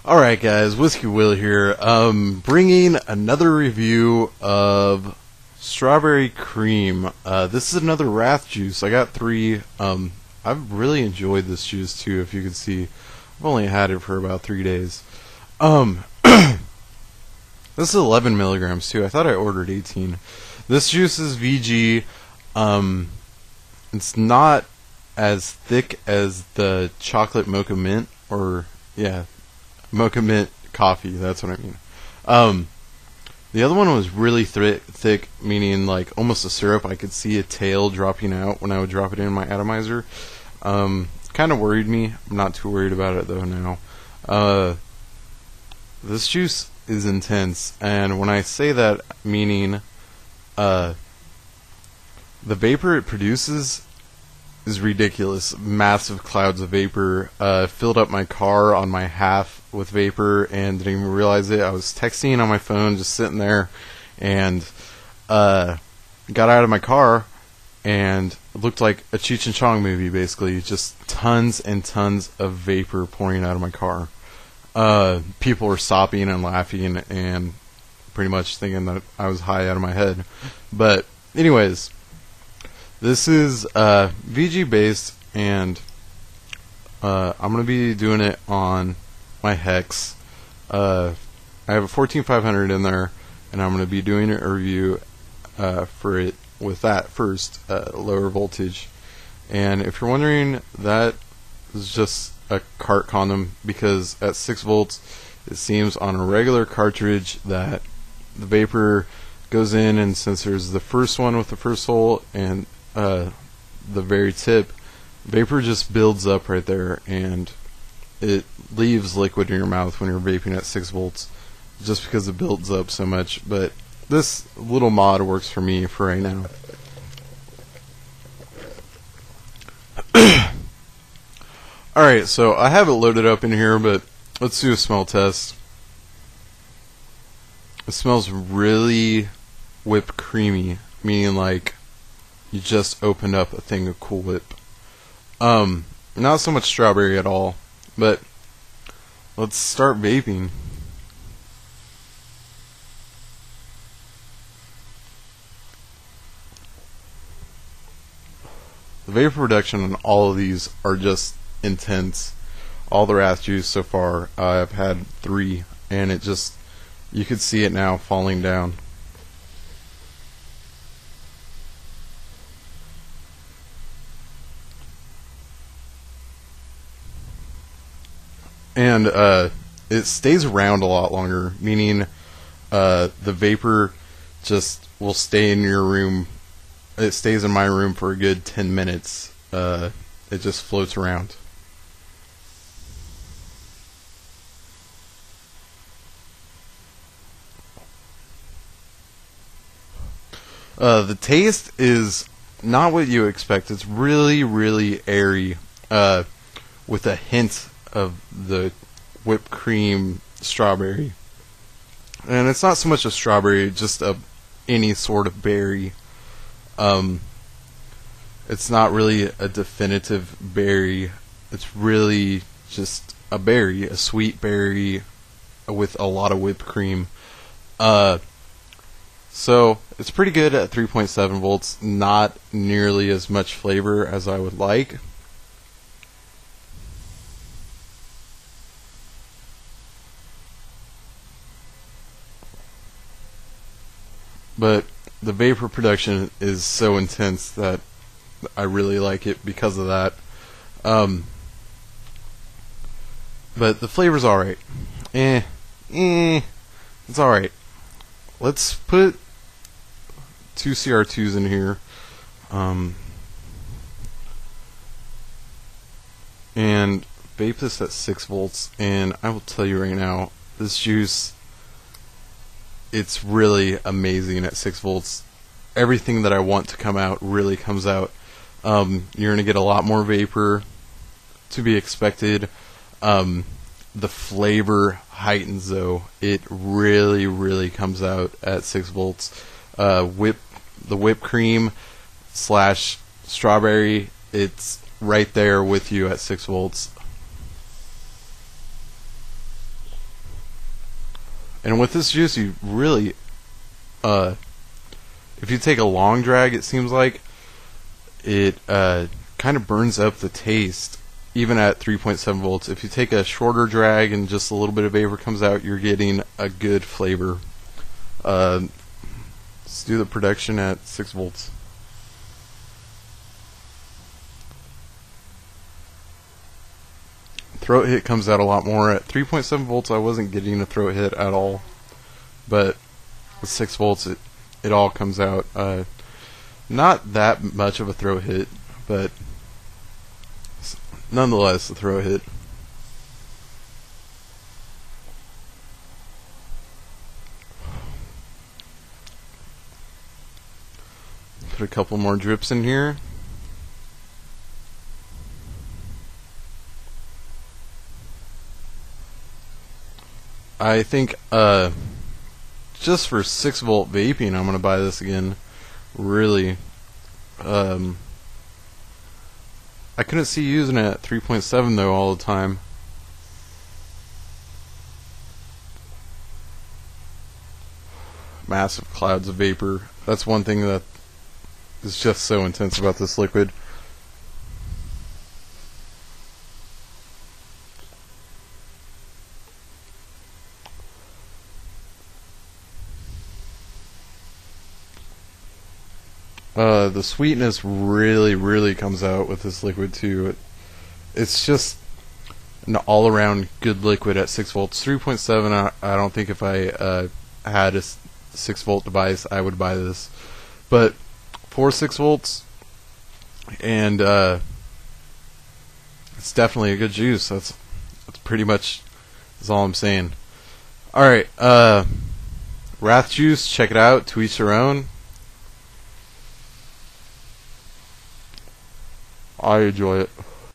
Alright guys, Whiskey Will here, bringing another review of strawberry cream. This is another Rath juice. I got three. I've really enjoyed this juice too, if you can see. I've only had it for about 3 days. This is 11 milligrams too. I thought I ordered 18. This juice is VG. It's not as thick as the chocolate mocha mint, or yeah, mocha mint coffee, that's what I mean. The other one was really thick, meaning like almost a syrup. I could see a tail dropping out when I would drop it in my atomizer. Kind of worried me. I'm not too worried about it though now. This juice is intense, and when I say that, meaning the vapor it produces is ridiculous. Massive clouds of vapor. Filled up my car on my half with vapor and didn't even realize it. I was texting on my phone, just sitting there, and got out of my car, and it looked like a Cheech and Chong movie, basically. Just tons and tons of vapor pouring out of my car. People were stopping and laughing and pretty much thinking that I was high out of my head. But anyways, this is VG based, and I'm going to be doing it on my Hex. I have a 14500 in there, and I'm going to be doing a review for it with that first, lower voltage. And if you're wondering, that is just a cart condom, because at 6 volts it seems on a regular cartridge that the vapor goes in, and since there's the first one with the first hole and the very tip, vapor just builds up right there, and it leaves liquid in your mouth when you're vaping at 6 volts just because it builds up so much. But this little mod works for me for right now. Alright, so I have it loaded up in here, but let's do a smell test. It smells really whipped creamy, meaning like you just opened up a thing of Cool Whip. Not so much strawberry at all, but let's start vaping. The vapor production on all of these are just intense. All the Rath juice so far, I've had 3, and it just, you could see it now falling down. And it stays around a lot longer, meaning the vapor just will stay in your room. It stays in my room for a good 10 minutes. It just floats around. The taste is not what you expect. It's really, really airy, with a hint of the whipped cream strawberry. And it's not so much a strawberry, just any sort of berry. It's not really a definitive berry. It's really just a berry, a sweet berry with a lot of whipped cream. So it's pretty good at 3.7 volts. Not nearly as much flavor as I would like. But the vapor production is so intense that I really like it because of that. But the flavor's alright. It's alright. Let's put 2 CR2s in here. And vape this at 6 volts. And I will tell you right now, this juice, it's really amazing at 6 volts. Everything that I want to come out really comes out. You're going to get a lot more vapor, to be expected. The flavor heightens though. It really, really comes out at 6 volts. The whipped cream / strawberry, it's right there with you at 6 volts. And with this juice, you really, if you take a long drag, it seems like it kind of burns up the taste, even at 3.7 volts. If you take a shorter drag and just a little bit of vapor comes out, you're getting a good flavor. Let's do the production at 6 volts. Throat hit comes out a lot more. At 3.7 volts, I wasn't getting a throat hit at all, but with 6 volts, it all comes out. Not that much of a throat hit, but nonetheless a throat hit. Put a couple more drips in here. I think just for 6 volt vaping, I'm gonna buy this again. Really, I couldn't see using it at 3.7 though all the time. Massive clouds of vapor. That's one thing that is just so intense about this liquid. The sweetness really comes out with this liquid too. It's just an all-around good liquid at 6 volts. 3.7, I don't think if I had a 6 volt device I would buy this, but for 6 volts, and it's definitely a good juice. That's pretty much all I'm saying. Alright, Rath juice, check it out, to each their own. I enjoy it.